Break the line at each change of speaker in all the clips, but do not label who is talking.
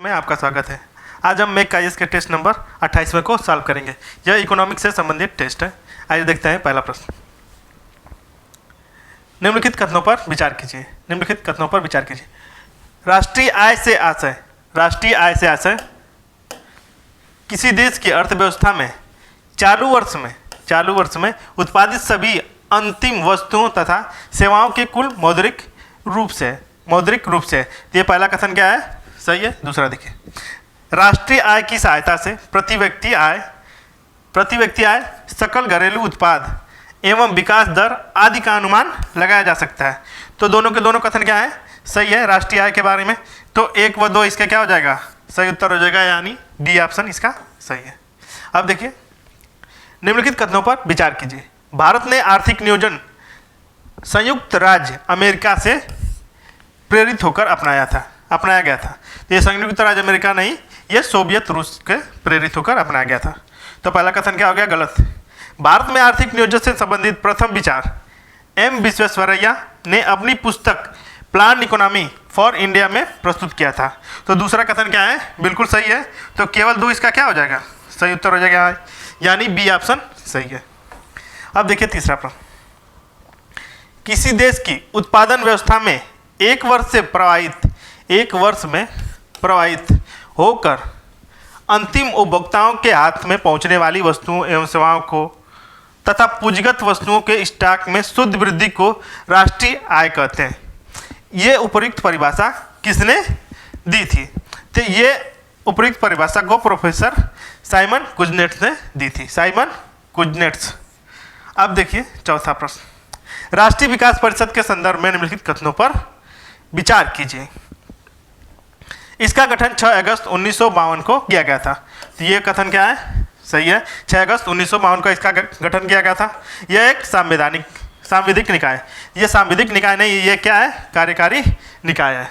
में आपका स्वागत है। आज हम मेक आईएएस के टेस्ट नंबर 28वें को सॉल्व करेंगे। यह इकोनॉमिक्स से संबंधित टेस्ट है। आइए देखते हैं पहला प्रश्न। निम्नलिखित कथनों पर विचार कीजिए। निम्नलिखित कथनों पर विचार कीजिए। राष्ट्रीय आय से आशय, राष्ट्रीय आय से आशय किसी देश की अर्थव्यवस्था में चालू वर्ष में उत्पादित सभी अंतिम वस्तुओं तथा सेवाओं के कुल मौद्रिक रूप से। तो ये पहला कथन क्या है? सही है। दूसरा देखिए, राष्ट्रीय आय की सहायता से प्रति व्यक्ति आय, सकल घरेलू उत्पाद एवं विकास दर आदि का अनुमान लगाया जा सकता है। तो दोनों के दोनों कथन क्या है? सही है। राष्ट्रीय आय के बारे में तो 1 व 2 इसका क्या हो जाएगा? सही उत्तर हो जाएगा, यानी डी ऑप्शन इसका सही है। अब देखिए, निम्नलिखित कथनों पर विचार कीजिए। भारत ने आर्थिक नियोजन संयुक्त राज्य अमेरिका से प्रेरित होकर अपनाया गया था। तो ये संयुक्त राज्य अमेरिका नहीं, ये सोवियत रूस के प्रेरित होकर अपनाया गया था। तो पहला कथन क्या हो गया? गलत। भारत में आर्थिक नियोजन से संबंधित प्रथम विचार एम विश्वेश्वरैया ने अपनी पुस्तक प्लान इकोनॉमी फॉर इंडिया में प्रस्तुत किया था। तो दूसरा कथन क्या है? बिल्कुल सही है। तो केवल 2 इसका क्या हो जाएगा? सही उत्तर हो जाएगा, यानी बी ऑप्शन सही है। अब देखिए तीसरा प्रश्न। किसी देश की उत्पादन व्यवस्था में एक वर्ष में प्रवाहित होकर अंतिम उपभोक्ताओं के हाथ में पहुंचने वाली वस्तुओं एवं सेवाओं को तथा पूंजीगत वस्तुओं के स्टॉक में शुद्ध वृद्धि को राष्ट्रीय आय कहते हैं। ये उपयुक्त परिभाषा किसने दी थी? तो ये उपयुक्त परिभाषा को प्रोफेसर साइमन कुजनेट्स ने दी थी। Simon Kuznets. अब देखिए चौथा प्रश्न। राष्ट्रीय विकास परिषद के संदर्भ में निम्नलिखित कथनों पर विचार कीजिए। इसका गठन 6 अगस्त 1952 को किया गया था। तो ये कथन क्या है? सही है। 6 अगस्त 1952 को इसका गठन किया गया था। यह एक सांविधिक निकाय, ये सांविधिक निकाय नहीं, ये क्या है? कार्यकारी निकाय है।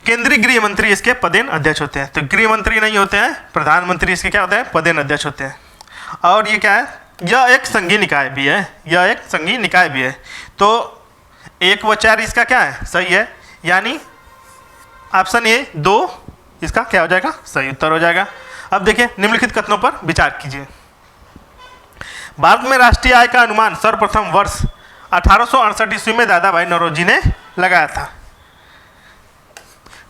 केंद्रीय गृह मंत्री इसके पदेन अध्यक्ष होते हैं। तो गृह मंत्री नहीं होते हैं, प्रधानमंत्री इसके क्या होते हैं? पदेन अध्यक्ष होते हैं। और ये क्या है? यह एक संघीय निकाय भी है। तो 1 व 4 इसका क्या है? सही है, यानी ऑप्शन ए 2 इसका क्या हो जाएगा? सही उत्तर हो जाएगा। अब देखिए, निम्नलिखित कथनों पर विचार कीजिए। भारत में राष्ट्रीय आय का अनुमान सर्वप्रथम वर्ष 1868 ईस्वी में दादा भाई नौरोजी ने लगाया था।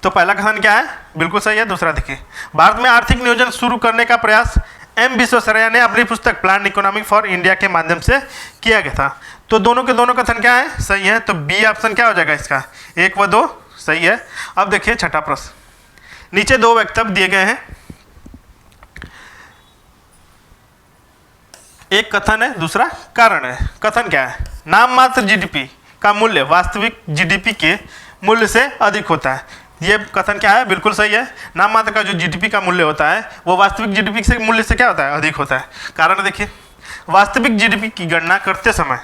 तो पहला कथन क्या है? बिल्कुल सही है। दूसरा देखिए, भारत में आर्थिक नियोजन शुरू करने का प्रयास एम विश्वेश्वरैया ने अपनी पुस्तक प्लान इकोनॉमी फॉर इंडिया के माध्यम से किया गया था। तो दोनों के दोनों कथन क्या है? सही है। तो बी ऑप्शन क्या हो जाएगा इसका? 1 व 2 सही है। अब देखिए छठा प्रश्न। नीचे 2 वक्तव्य दिए गए हैं। एक कथन है, दूसरा कारण है। कथन क्या है? नाम मात्र जीडीपी का मूल्य वास्तविक जीडीपी के मूल्य से अधिक होता है। ये कथन क्या है? बिल्कुल सही है। नाम मात्र का जो जीडीपी का मूल्य होता है वो वास्तविक जीडीपी से मूल्य से क्या होता है? अधिक होता है। कारण देखिए, वास्तविक जीडीपी की गणना करते समय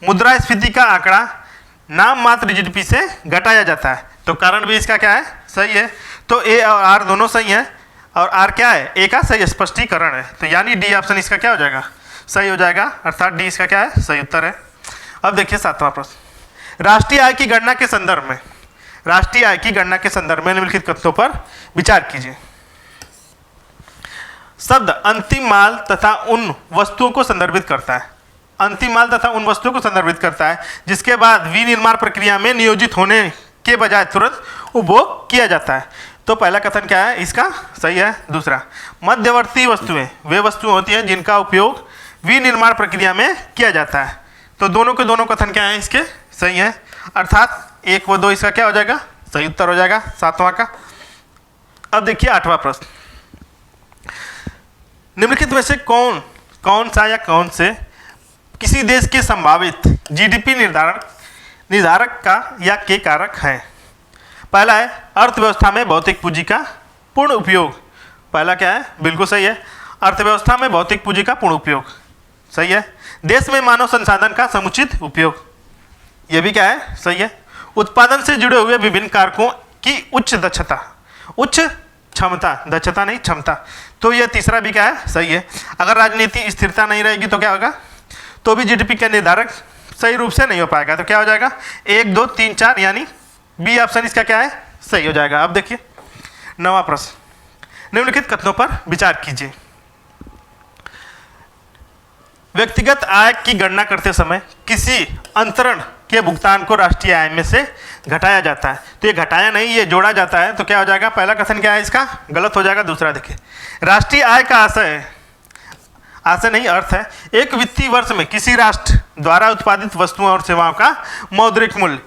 मुद्रास्फीति का आंकड़ा नाम मात्र जीडीपी से घटाया जाता है। तो कारण भी इसका क्या है? सही है। तो ए और आर दोनों सही है, और आर क्या है? ए का सही स्पष्टीकरण है। तो यानी डी ऑप्शन इसका क्या हो जाएगा? सही हो जाएगा, अर्थात डी इसका क्या है? सही उत्तर है। अब देखिए 7वां प्रश्न। राष्ट्रीय आय की गणना के संदर्भ में निम्नलिखित कथनों पर विचार कीजिए। शब्द अंतिम माल तथा उन वस्तुओं को संदर्भित करता है जिसके बाद विनिर्माण प्रक्रिया में नियोजित होने के बजाय तुरंत उपभोग किया जाता है। तो पहला कथन क्या है? इसका सही है। दूसरा, मध्यवर्ती वस्तुएं वे वस्तुएं होती हैं जिनका उपयोग विनिर्माण प्रक्रिया में किया जाता है। तो दोनों के दोनों कथन क्या है? इसके सही है, अर्थात 1 व 2 इसका क्या हो जाएगा? सही उत्तर हो जाएगा 7वां का। अब देखिए 8वां प्रश्न। निम्नलिखित में से कौन से किसी देश के संभावित जीडीपी निर्धारक का या के कारक हैं? पहला है अर्थव्यवस्था में भौतिक पूंजी का पूर्ण उपयोग। पहला क्या है? बिल्कुल सही है। अर्थव्यवस्था में भौतिक पूंजी का पूर्ण उपयोग सही है। देश में मानव संसाधन का समुचित उपयोग, यह भी क्या है? सही है। उत्पादन से जुड़े हुए विभिन्न कारकों की उच्च क्षमता, तो यह तीसरा भी क्या है? सही है। अगर राजनीति स्थिरता नहीं रहेगी तो क्या होगा? तो भी जीडीपी का निर्धारक सही रूप से नहीं हो पाएगा। तो क्या हो जाएगा? 1 2 3 4, यानी बी ऑप्शन इसका क्या है? सही हो जाएगा। अब देखिए 9वां प्रश्न, निम्नलिखित कथनों पर विचार कीजिए। व्यक्तिगत आय की गणना करते समय किसी अंतरण के भुगतान को राष्ट्रीय आय में से घटाया जाता है। तो ये घटाया नहीं, ये जोड़ा जाता है। तो क्या हो जाएगा, पहला कथन क्या है इसका, गलत हो जाएगा। दूसरा देखिए, राष्ट्रीय आय का आशय नहीं अर्थ है एक वित्तीय वर्ष में किसी राष्ट्र द्वारा उत्पादित वस्तुओं और सेवाओं का मौद्रिक मूल्य।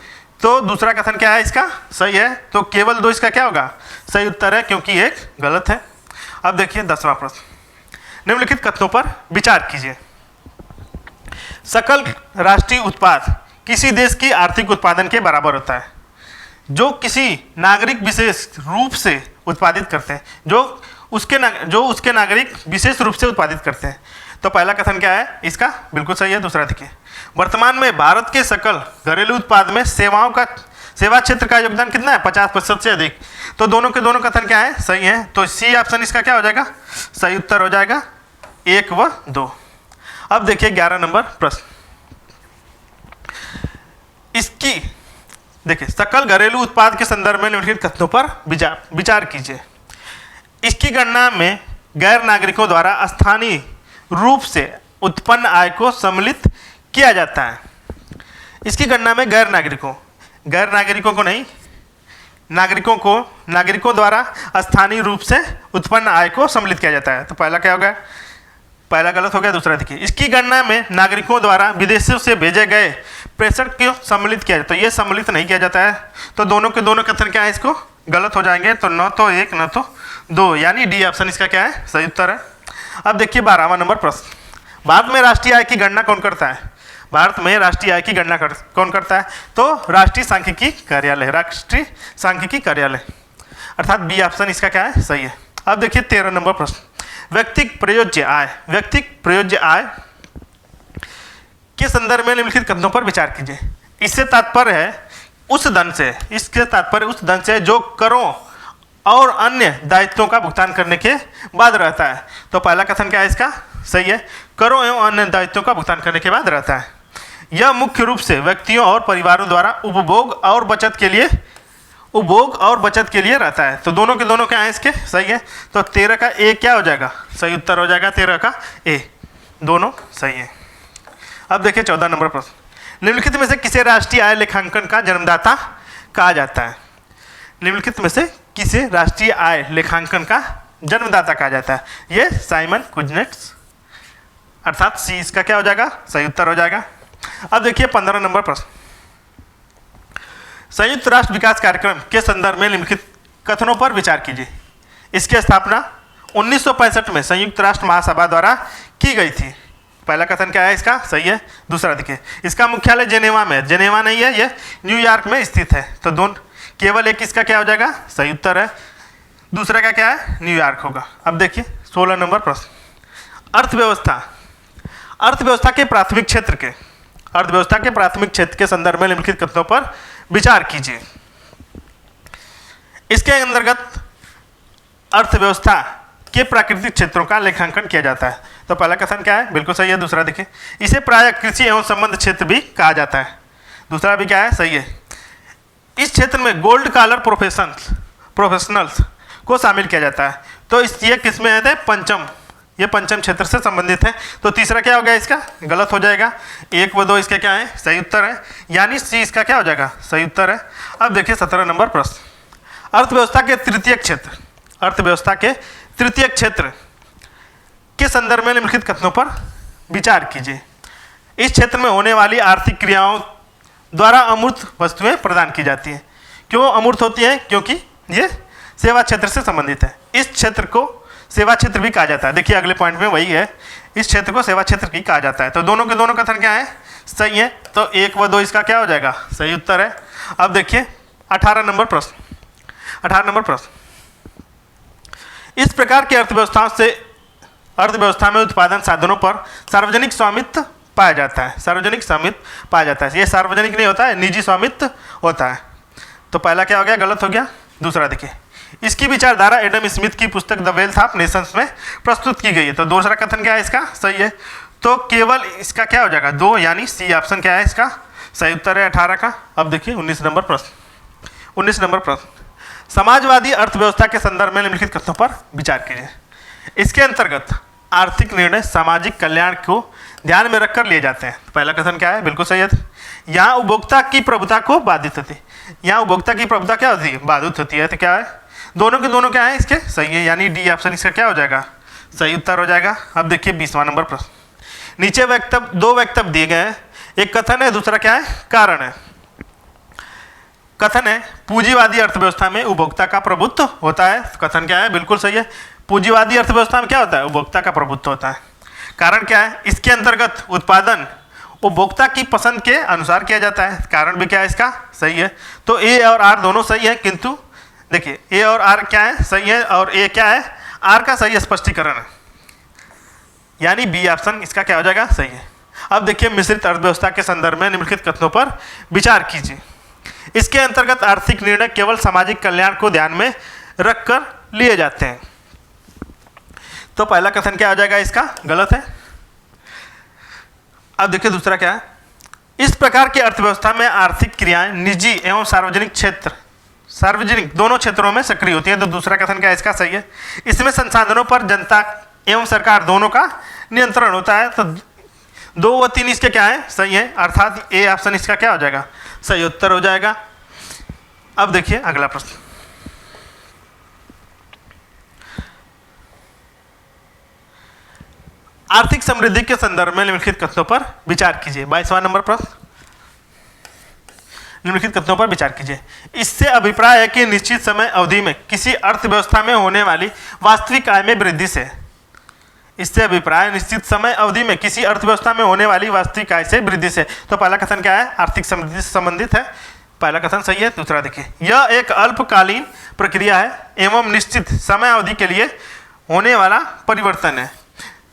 तो दूसरा कथन क्या है इसका, सही है। तो केवल 2 इसका क्या होगा, सही उत्तर है, क्योंकि एक गलत है। अब देखिए 10वां प्रश्न, निम्नलिखित कथनों पर विचार कीजिए। सकल राष्ट्रीय उत्पाद किसी देश की आर्थिक उत्पादन के बराबर होता है जो किसी नागरिक विशेष रूप से उत्पादित करते हैं, जो उसके नागरिक विशेष रूप से उत्पादित करते हैं। तो पहला कथन क्या है इसका, बिल्कुल सही है। दूसरा देखिए, वर्तमान में भारत के सकल घरेलू उत्पाद में सेवा क्षेत्र का योगदान कितना है, 50% से अधिक। तो दोनों के दोनों कथन क्या है, सही है। तो सी ऑप्शन इसका क्या हो जाएगा, सही उत्तर हो जाएगा, 1 व 2। अब देखिए 11 नंबर प्रश्न, इसकी देखिए सकल घरेलू उत्पाद के संदर्भ में निम्नलिखित कथनों पर विचार कीजिए। इसकी गणना में गैर नागरिकों द्वारा स्थानीय रूप से उत्पन्न आय को सम्मिलित किया जाता है। इसकी गणना में गैर नागरिकों को नहीं, नागरिकों द्वारा स्थानीय रूप से उत्पन्न आय को सम्मिलित किया जाता है। तो पहला क्या होगा, पहला गलत हो गया। दूसरा देखिए, इसकी गणना में नागरिकों द्वारा विदेशों से भेजे गए प्रेषण को सम्मिलित किया जाता है। तो ये सम्मिलित नहीं किया जाता है। तो दोनों के दोनों कथन क्या है, इसको गलत हो जाएंगे। तो न तो 1 न तो 2, यानी डी ऑप्शन इसका क्या है, सही उत्तर है। अब देखिए 12वां नंबर प्रश्न, भारत में राष्ट्रीय आय की गणना कौन करता है। भारत में राष्ट्रीय आय की गणना कौन करता है, तो राष्ट्रीय सांख्यिकी कार्यालय, अर्थात बी ऑप्शन इसका क्या है, सही है। अब देखिए 13 नंबर प्रश्न, व्यक्तिगत प्रयोज्य आय के संदर्भ में निम्नलिखित कथनों पर विचार कीजिए। इससे तात्पर्य है उस धन से जो करों और अन्य दायित्वों का भुगतान करने के बाद रहता है। तो पहला कथन क्या है इसका, सही है, करों एवं अन्य दायित्वों का भुगतान करने के बाद रहता है। यह मुख्य रूप से व्यक्तियों और परिवारों द्वारा उपभोग और बचत के लिए रहता है। तो दोनों के दोनों क्या है इसके, सही है। तो 13 का ए क्या हो जाएगा, सही उत्तर हो जाएगा, 13 का ए, दोनों सही है। अब देखिए 14 नंबर प्रश्न, निम्नलिखित में से किसे राष्ट्रीय आय लेखांकन का जन्मदाता कहा जाता है। निम्नलिखित में से किसे राष्ट्रीय आय लेखांकन का जन्मदाता कहा जाता है। ये साइमन कुजनेट्स, अर्थात सी इसका क्या हो जाएगा, सही उत्तर हो जाएगा। अब देखिए 15 नंबर प्रश्न, संयुक्त राष्ट्र विकास कार्यक्रम के संदर्भ में निम्नलिखित कथनों पर विचार कीजिए। इसकी स्थापना 1965 में संयुक्त राष्ट्र महासभा द्वारा की गई थी। पहला कथन क्या है इसका, सही है। दूसरा देखिए, इसका मुख्यालय जेनेवा में, जेनेवा नहीं है, यह न्यूयॉर्क में स्थित है। तो दोनों केवल एक इसका क्या हो जाएगा, सही उत्तर है। दूसरा का क्या है, न्यूयॉर्क होगा। अब देखिए 16 नंबर प्रश्न, अर्थव्यवस्था के प्राथमिक क्षेत्र के संदर्भ में निम्नलिखित कथनों पर विचार कीजिए। इसके अंतर्गत अर्थव्यवस्था के प्राकृतिक क्षेत्रों का लेखांकन किया जाता है। तो पहला कथन क्या है, बिल्कुल सही है। दूसरा देखिए, इसे प्रायः कृषि एवं संबंध क्षेत्र भी कहा जाता है। दूसरा भी क्या है, सही है। इस क्षेत्र में गोल्ड कॉलर प्रोफेशनल्स को शामिल किया जाता है। तो ये किस में है, ये पंचम क्षेत्र से संबंधित है। तो तीसरा क्या हो गया इसका, गलत हो जाएगा। 1 व 2 इसके क्या है, सही उत्तर है, यानी सी इसका क्या हो जाएगा, सही उत्तर है। अब देखिए 17 नंबर प्रश्न, अर्थव्यवस्था के तृतीय क्षेत्र के संदर्भ में निम्नलिखित कथनों पर विचार कीजिए। इस क्षेत्र में होने वाली आर्थिक क्रियाओं द्वारा अमूर्त वस्तुएं प्रदान की जाती हैं। क्यों अमूर्त होती हैं, क्योंकि ये सेवा क्षेत्र से संबंधित है। इस क्षेत्र को सेवा क्षेत्र भी कहा जाता है। देखिए अगले पॉइंट में वही है, इस क्षेत्र को सेवा क्षेत्र भी कहा जाता है। तो दोनों के दोनों कथन क्या है, सही है। तो 1 व 2 इसका क्या हो जाएगा, सही उत्तर है। अब देखिए 18 नंबर प्रश्न, इस प्रकार की अर्थव्यवस्था में उत्पादन साधनों पर सार्वजनिक स्वामित्व पाया जाता है। ये सार्वजनिक नहीं होता है, निजी स्वामित्व होता है। तो पहला क्या हो गया, गलत हो गया। दूसरा देखिए, इसकी विचारधारा एडम स्मिथ की पुस्तक द वेल्थ ऑफ नेशंस में प्रस्तुत की गई है। तो दूसरा कथन क्या है इसका, सही है। तो केवल इसका क्या हो जाएगा, 2, यानी सी ऑप्शन क्या है इसका, सही उत्तर है 18 का। अब देखिए 19 नंबर प्रश्न, समाजवादी अर्थव्यवस्था के संदर्भ में निम्नलिखित कथनों पर विचार कीजिए। इसके अंतर्गत आर्थिक निर्णय सामाजिक कल्याण को ध्यान में रखकर लिए जाते हैं। तो पहला कथन क्या है? बिल्कुल सही है। यहाँ उपभोक्ता की प्रभुता को बाधित होती है। यहाँ उपभोक्ता की प्रभुता क्या होती है? बाधित होती है। तो क्या है? दोनों के दोनों क्या है इसके? सही है, यानी डी ऑप्शन इसका क्या हो जाएगा? सही उत्तर हो जाएगा। अब देखिए 20वां नंबर प्रश्न। नीचे वक्तव्य, दो वक्तव्य दिए गए हैं, एक कथन है, दूसरा क्या है? कारण है। कथन है पूंजीवादी अर्थव्यवस्था में उपभोक्ता का प्रभुत्व होता है। कथन क्या है? बिल्कुल सही है। पूंजीवादी अर्थव्यवस्था में क्या होता है? उपभोक्ता का प्रभुत्व होता है। कारण क्या है? इसके अंतर्गत उत्पादन उपभोक्ता की पसंद के अनुसार किया जाता है। कारण भी क्या है इसका? सही है। तो ए और आर दोनों सही है, किंतु देखिए ए और आर क्या है? सही है, और ए क्या है? आर का सही स्पष्टीकरण है, यानी बी ऑप्शन इसका क्या हो जाएगा? सही है। अब देखिए मिश्रित अर्थव्यवस्था के संदर्भ में निम्नलिखित कथनों पर विचार कीजिए। इसके अंतर्गत आर्थिक निर्णय केवल सामाजिक कल्याण को ध्यान में रखकर लिए जाते हैं। तो पहला कथन क्या हो जाएगा इसका? गलत है। अब देखिए दूसरा क्या है? इस प्रकार की अर्थव्यवस्था में आर्थिक क्रियाएं निजी एवं सार्वजनिक क्षेत्र, सार्वजनिक दोनों क्षेत्रों में सक्रिय होती है। तो दूसरा कथन क्या है इसका? सही है। इसमें संसाधनों पर जनता एवं सरकार दोनों का नियंत्रण होता है। तो 2 व 3 इसके क्या है? सही है, अर्थात ए ऑप्शन इसका क्या हो जाएगा? सही उत्तर हो जाएगा। अब देखिए अगला प्रश्न। आर्थिक समृद्धि के संदर्भ में निम्नलिखित कथनों पर विचार कीजिए। 22वां नंबर प्रश्न। निम्नलिखित कथनों पर विचार कीजिए। इससे अभिप्राय है कि निश्चित समय अवधि में किसी अर्थव्यवस्था में होने वाली वास्तविक आय में वृद्धि से, इससे अभिप्राय निश्चित समय अवधि में किसी अर्थव्यवस्था में होने वाली वास्तविक आय से वृद्धि से। तो पहला कथन क्या है? आर्थिक समृद्धि से संबंधित है। पहला कथन सही है। दूसरा देखिए, यह एक अल्पकालीन प्रक्रिया है एवं निश्चित समय अवधि के लिए होने वाला परिवर्तन है।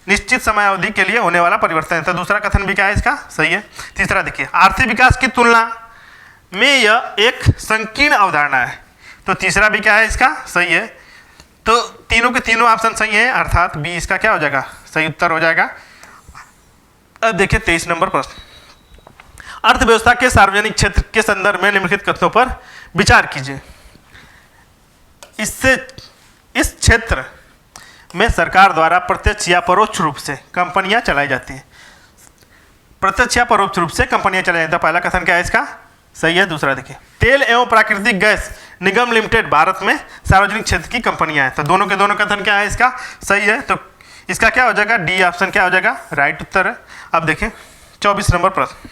निश्चित समय अवधि के लिए होने वाला परिवर्तन है। तो दूसरा कथन भी क्या है इसका? सही है। तीसरा देखिए, आर्थिक विकास की तुलना में यह एक संकीर्ण अवधारणा है। तो तीसरा भी क्या है इसका? सही है। तो तीनों के तीनों ऑप्शन सही है, अर्थात बी इसका क्या हो जाएगा? सही उत्तर हो जाएगा। अब देखिए 23 नंबर प्रश्न। अर्थव्यवस्था के सार्वजनिक क्षेत्र के संदर्भ में निम्नलिखित कथनों पर विचार कीजिए। इससे इस क्षेत्र में सरकार द्वारा प्रत्यक्ष या परोक्ष रूप से कंपनियां चलाई जाती हैं। प्रत्यक्ष या परोक्ष रूप से कंपनियां चलाई जाती हैं। पहला कथन क्या है इसका? सही है। दूसरा देखिए, तेल एवं प्राकृतिक गैस निगम लिमिटेड भारत में सार्वजनिक क्षेत्र की कंपनियां हैं। तो दोनों के दोनों कथन क्या है इसका? सही है। तो इसका क्या हो जाएगा? डी ऑप्शन क्या हो जाएगा? राइट उत्तर है। अब देखें 24 नंबर प्रश्न।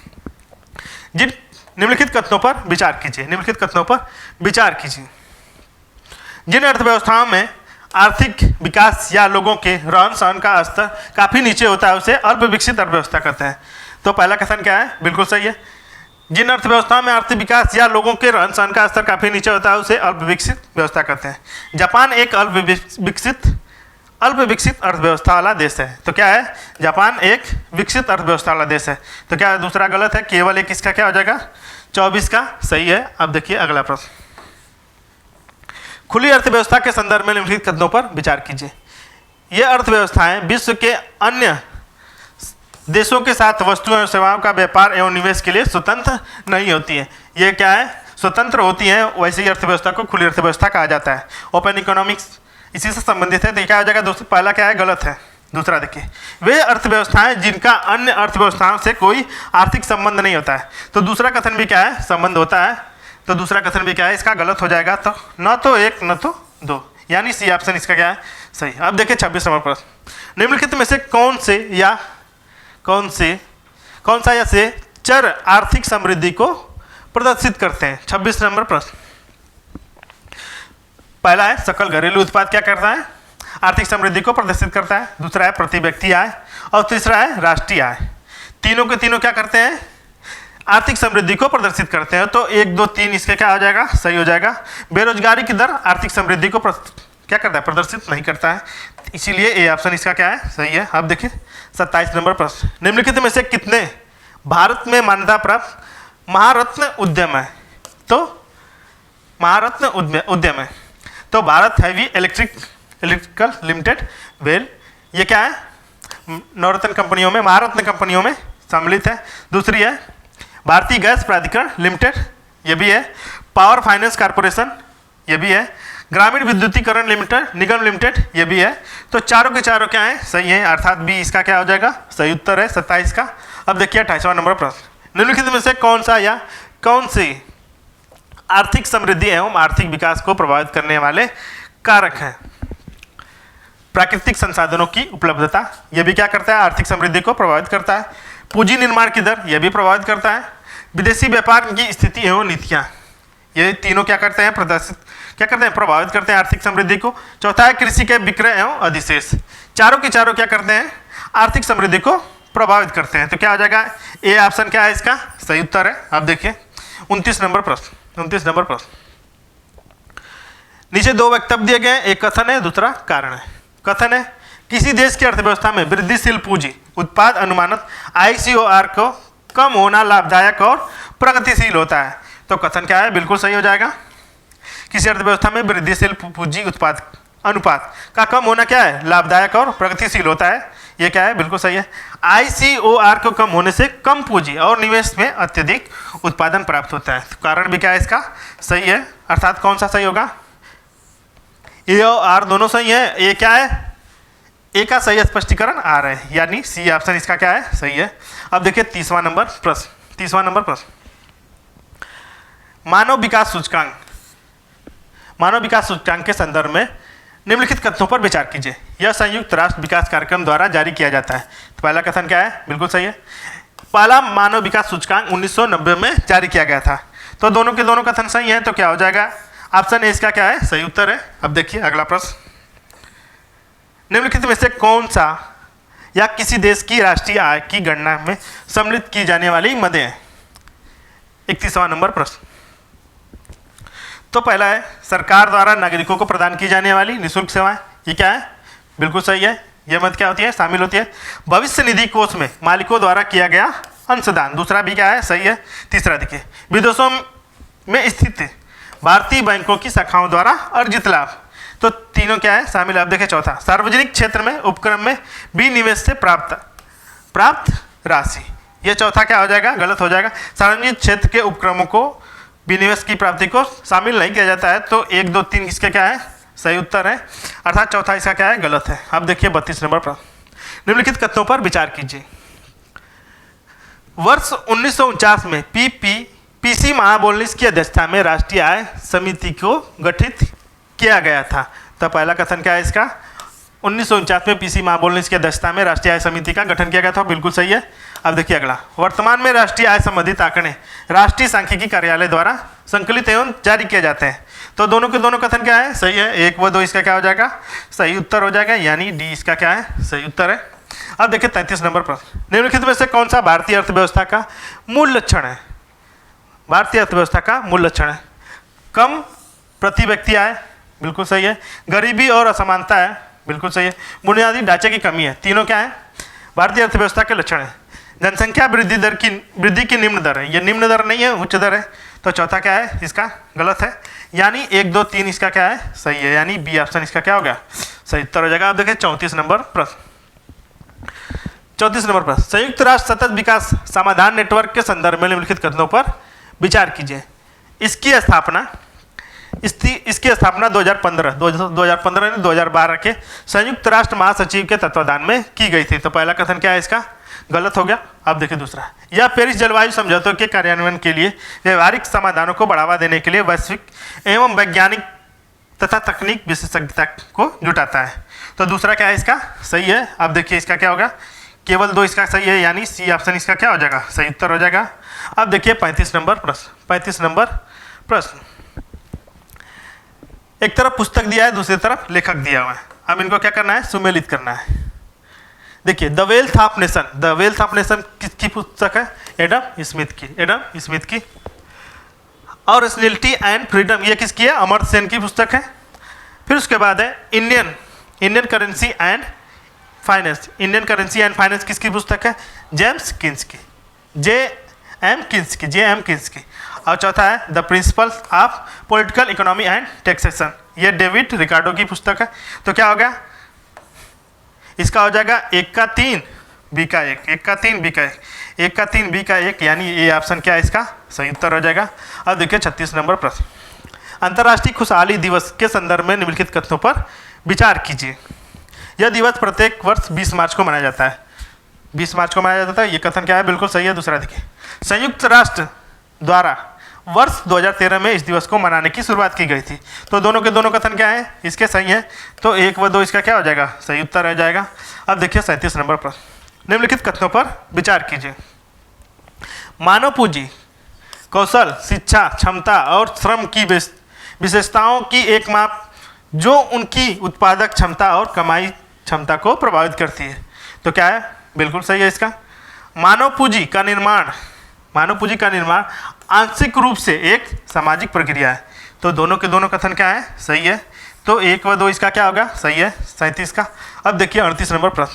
जिन निम्नलिखित कथनों पर विचार कीजिए। निम्नलिखित कथनों पर विचार कीजिए। जिन अर्थव्यवस्थाओं में आर्थिक विकास या लोगों के रहन सहन का स्तर काफ़ी नीचे होता है उसे अल्प विकसित अर्थव्यवस्था कहते हैं। तो पहला कथन क्या है? बिल्कुल सही है। जिन अर्थव्यवस्थाओं में आर्थिक विकास या लोगों के रहन सहन का स्तर काफ़ी नीचे होता है उसे अल्प विकसित व्यवस्था कहते हैं। जापान एक अल्प विकसित अर्थव्यवस्था वाला देश है। तो क्या है? जापान एक विकसित अर्थव्यवस्था वाला देश है। तो क्या है? दूसरा गलत है, केवल एक इसका क्या हो जाएगा? 24 का सही है। अब देखिए अगला प्रश्न। खुली अर्थव्यवस्था के संदर्भ में निम्नलिखित कथनों पर विचार कीजिए। ये अर्थव्यवस्थाएं विश्व के अन्य देशों के साथ वस्तुओं एवं सेवाओं का व्यापार एवं निवेश के लिए स्वतंत्र नहीं होती है। ये क्या है? स्वतंत्र होती हैं, वैसे ही अर्थव्यवस्था को खुली अर्थव्यवस्था कहा जाता है। ओपन इकोनॉमिक्स इसी से संबंधित है। तो क्या हो जाएगा? दोस्तों पहला क्या है? गलत है। दूसरा देखिए, वे अर्थव्यवस्थाएं जिनका अन्य अर्थव्यवस्थाओं से कोई आर्थिक संबंध नहीं होता है। तो दूसरा कथन भी क्या है? संबंध होता है। तो दूसरा कथन भी क्या है? इसका गलत हो जाएगा। तो न तो एक न तो दो, यानी सी ऑप्शन इसका क्या है? सही। अब देखिए 26 नंबर प्रश्न। निम्नलिखित में से कौन सा या से चर आर्थिक समृद्धि को प्रदर्शित करते हैं? 26 नंबर प्रश्न। पहला है सकल घरेलू उत्पाद क्या करता है? आर्थिक समृद्धि को प्रदर्शित करता है। दूसरा है प्रति व्यक्ति आय, और तीसरा है राष्ट्रीय आय। तीनों के तीनों क्या करते हैं? आर्थिक समृद्धि को प्रदर्शित करते हैं। तो 1, 2, 3 इसके क्या हो जाएगा? सही हो जाएगा। बेरोजगारी की दर आर्थिक समृद्धि को क्या करता है? प्रदर्शित नहीं करता है। इसीलिए ए ऑप्शन इसका क्या है? सही है। अब देखिए 27 नंबर प्रश्न। निम्नलिखित में से कितने भारत में मान्यता प्राप्त महारत्न उद्यम है? तो महारत्न उद्यम है। तो Bharat heavy electrical limited, well ये क्या है? नवरत्न कंपनियों में, महारत्न कंपनियों में सम्मिलित है। दूसरी है भारतीय गैस प्राधिकरण लिमिटेड, ये भी है। पावर फाइनेंस कॉर्पोरेशन ये भी है। ग्रामीण विद्युतीकरण लिमिटेड निगम लिमिटेड, ये भी है। तो चारों के चारों क्या है, सही है, अर्थात बी इसका क्या हो जाएगा, सही उत्तर है 27 का। अब देखिए 28वां नंबर प्रश्न, निम्नलिखित में से कौन सा या कौन सी आर्थिक समृद्धि एवं आर्थिक विकास को प्रभावित करने वाले कारक हैं। प्राकृतिक संसाधनों की उपलब्धता, यह भी क्या करता है, आर्थिक समृद्धि को प्रभावित करता है। पूंजी निर्माण की दर, यह भी प्रभावित करता है। विदेशी व्यापार की स्थिति एवं नीतियाँ, ये तीनों क्या करते हैं, प्रभावित करते हैं आर्थिक समृद्धि को। चौथा है कृषि के विक्रय एवं अधिशेष, चारों के चारों क्या करते हैं, आर्थिक समृद्धि को प्रभावित करते हैं। तो क्या हो जाएगा, ए ऑप्शन क्या है इसका सही उत्तर है। अब देखिए 29 नंबर प्रश्न, नीचे दो वक्तव्य दिए गए, एक कथन है, दूसरा कारण है। कथन है, किसी देश की अर्थव्यवस्था में वृद्धिशील पूंजी उत्पाद अनुमानित ICOR को कम होना लाभदायक और प्रगतिशील होता है। तो कथन क्या है, बिल्कुल सही हो जाएगा। किसी अर्थव्यवस्था में वृद्धिशील पूंजी उत्पाद अनुपात का कम होना क्या है, लाभदायक और प्रगतिशील होता है। ये क्या है, बिल्कुल सही है। ICOR को कम होने से कम पूंजी और निवेश में अत्यधिक उत्पादन प्राप्त होता है। तो कारण भी क्या है इसका सही है, अर्थात कौन सा सही होगा, ए और आर दोनों सही है। ए क्या है, ए का सही स्पष्टीकरण आर है, यानी सी ऑप्शन इसका क्या है, सही है। अब देखिए 30वां नंबर प्रश्न, मानव विकास सूचकांक के संदर्भ में निम्नलिखित कथनों पर विचार कीजिए। यह संयुक्त राष्ट्र विकास कार्यक्रम द्वारा जारी किया जाता है। तो पहला कथन क्या है, बिल्कुल सही है। पहला मानव विकास सूचकांक 1990 में जारी किया गया था। तो दोनों के दोनों कथन सही हैं। तो क्या हो जाएगा, ऑप्शन ए इसका क्या है, सही उत्तर है। अब देखिए अगला प्रश्न, निम्नलिखित में से कौन सा या किसी देश की राष्ट्रीय आय की गणना में सम्मिलित की जाने वाली मदें हैं। 31वां नंबर प्रश्न, तो पहला है सरकार द्वारा नागरिकों को प्रदान की जाने वाली निःशुल्क सेवाएं, ये क्या है, बिल्कुल सही है। यह मद क्या होती है, शामिल होती है। भविष्य निधि कोष में मालिकों द्वारा किया गया अंशदान, दूसरा भी क्या है, सही है। तीसरा देखिए, विदेशों में स्थित भारतीय बैंकों की शाखाओं द्वारा अर्जित लाभ, तो तीनों क्या है, शामिल। आप देखिए चौथा, सार्वजनिक क्षेत्र में उपक्रम में विनिवेश से प्राप्त राशि, ये चौथा क्या हो जाएगा, गलत हो जाएगा। सार्वजनिक क्षेत्र के उपक्रमों को विनिवेश की प्राप्ति को शामिल नहीं किया जाता है। तो 1, 2, 3 इसके क्या है, सही उत्तर है, अर्थात चौथा इसका क्या है, गलत है। अब देखिए 32 नंबर पर, निम्नलिखित कथनों पर विचार कीजिए। वर्ष 1949 में PC महाबोलनिस की अध्यक्षता में राष्ट्रीय आय समिति को गठित किया गया था। तो पहला कथन क्या है इसका, 1949 में PC महाबोलनिस की अध्यक्षता में राष्ट्रीय आय समिति का गठन किया गया था, बिल्कुल सही है। अब देखिए अगला, वर्तमान में राष्ट्रीय आय संबंधित आंकड़े राष्ट्रीय सांख्यिकी कार्यालय द्वारा संकलित एवं जारी किए जाते हैं। तो दोनों के दोनों कथन क्या है, सही है। 1 व 2 इसका क्या हो जाएगा, सही उत्तर हो जाएगा, यानी डी इसका क्या है, सही उत्तर है। अब देखिए 33 नंबर प्रश्न, निम्नलिखित में से कौन सा भारतीय अर्थव्यवस्था का मूल लक्षण है। भारतीय अर्थव्यवस्था का मूल लक्षण है कम प्रति व्यक्ति आय, बिल्कुल सही है। गरीबी और असमानता है, बिल्कुल सही है। बुनियादी ढांचे की कमी है, तीनों क्या है, भारतीय अर्थव्यवस्था के लक्षण है। जनसंख्या वृद्धि की निम्न दर है, ये निम्न दर नहीं है, उच्च दर है। तो चौथा क्या है, इसका गलत है, यानी 1, 2, 3 इसका क्या है, सही है, यानी बी ऑप्शन इसका क्या हो गया, सही उत्तर हो जाएगा। आप देखिए 34 नंबर प्रश्न, संयुक्त राष्ट्र सतत विकास समाधान नेटवर्क के संदर्भ में निम्नलिखित कथनों पर विचार कीजिए। इसकी स्थापना 2012 के संयुक्त राष्ट्र महासचिव के तत्वाधान में की गई थी। तो पहला कथन क्या है इसका, गलत हो गया। अब देखिए दूसरा, यह पेरिस जलवायु समझौतों के कार्यान्वयन के लिए व्यवहारिक समाधानों को बढ़ावा देने के लिए वैश्विक एवं वैज्ञानिक तथा तकनीक विशेषज्ञता को जुटाता है। तो दूसरा क्या है इसका, सही है। अब देखिए इसका क्या होगा, केवल 2 इसका सही है, यानी सी ऑप्शन इसका क्या हो जाएगा, सही उत्तर हो जाएगा। अब देखिए 35 नंबर प्रश्न, एक तरफ पुस्तक दिया है, दूसरी तरफ लेखक दिया हुआ है। अब इनको क्या करना है, सुमेलित करना है। देखिए द वेल्थ ऑफ नेशन किसकी पुस्तक है, एडम स्मिथ की। और रेशनैलिटी एंड फ्रीडम, ये किसकी है, अमर्त्य सेन की पुस्तक है। फिर उसके बाद है इंडियन करेंसी एंड फाइनेंस किसकी पुस्तक है, जेम्स किन्स की, जे.एम. किन्स की। और चौथा है the principles of political economy and taxation, ये डेविड रिकार्डो की पुस्तक है। तो क्या हो गया, इसका हो जाएगा 1 का 3 बी का 1, यानी ये ऑप्शन क्या है इसका, सही उत्तर हो जाएगा। अब देखिए 36 नंबर प्रश्न, अंतर्राष्ट्रीय खुशहाली दिवस के संदर्भ में निम्नलिखित कथनों पर विचार कीजिए। यह दिवस प्रत्येक वर्ष 20 मार्च को मनाया जाता है। 20 मार्च को मनाया जाता है, ये कथन क्या है? बिल्कुल सही है। दूसरा देखिए, संयुक्त राष्ट्र द्वारा वर्ष 2013 में इस दिवस को मनाने की शुरुआत की गई थी। तो दोनों के दोनों कथन क्या है? इसके सही है। तो 1 व 2 इसका क्या हो जाएगा? सही उत्तर रह जाएगा। अब देखिए 37 नंबर पर, निम्नलिखित कथनों पर विचार कीजिए। मानव पूंजी कौशल, शिक्षा, क्षमता और श्रम की विशेषताओं की एक माप जो उनकी उत्पादक क्षमता और कमाई क्षमता को प्रभावित करती है। तो क्या है? बिल्कुल सही है इसका। मानव पूंजी का निर्माण आंशिक रूप से एक सामाजिक प्रक्रिया है। तो दोनों के दोनों कथन क्या है? सही है। तो 1 व 2 इसका क्या होगा? सही है। 37 का। अब देखिए 38 नंबर प्रश्न,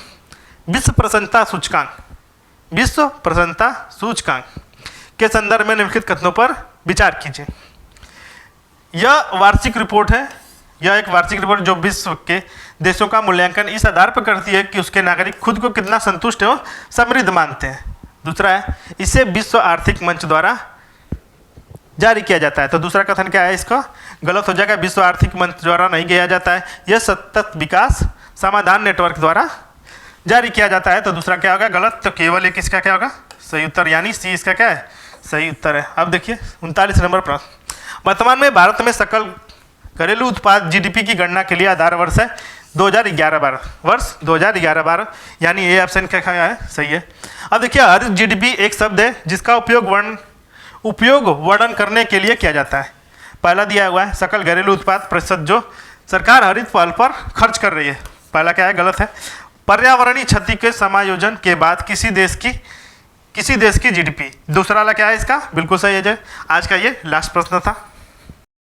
विश्व प्रसन्नता सूचकांक के संदर्भ में निम्नलिखित कथनों पर विचार कीजिए। यह वार्षिक रिपोर्ट है। यह एक वार्षिक रिपोर्ट जो विश्व के देशों का मूल्यांकन इस आधार पर करती है कि उसके नागरिक खुद को कितना संतुष्ट एवं समृद्ध मानते हैं। दूसरा है, इसे विश्व आर्थिक मंच द्वारा जारी किया जाता है। तो दूसरा कथन क्या है? इसका गलत हो जाएगा। विश्व आर्थिक मंच द्वारा नहीं किया जाता है, यह सतत विकास समाधान नेटवर्क द्वारा जारी किया जाता है। तो दूसरा क्या होगा? गलत। तो केवल एक इसका क्या होगा? सही उत्तर, यानी सी इसका क्या है? सही उत्तर है। अब देखिए 39 नंबर प्रश्न, वर्तमान में भारत में सकल घरेलू उत्पाद जीडीपी की गणना के लिए आधार वर्ष है 2011-12, वर्ष 2011-12, यानी ए ऑप्शन क्या है? सही है। अब देखिए हरित जीडीपी एक शब्द है जिसका उपयोग वर्णन करने के लिए किया जाता है। पहला दिया हुआ है सकल घरेलू उत्पाद प्रतिशत जो सरकार हरित पहल पर खर्च कर रही है। पहला क्या है? गलत है। पर्यावरणीय क्षति के समायोजन के बाद किसी देश की जीडीपी। दूसरा वाला क्या है इसका? बिल्कुल सही है। आज का ये लास्ट प्रश्न था।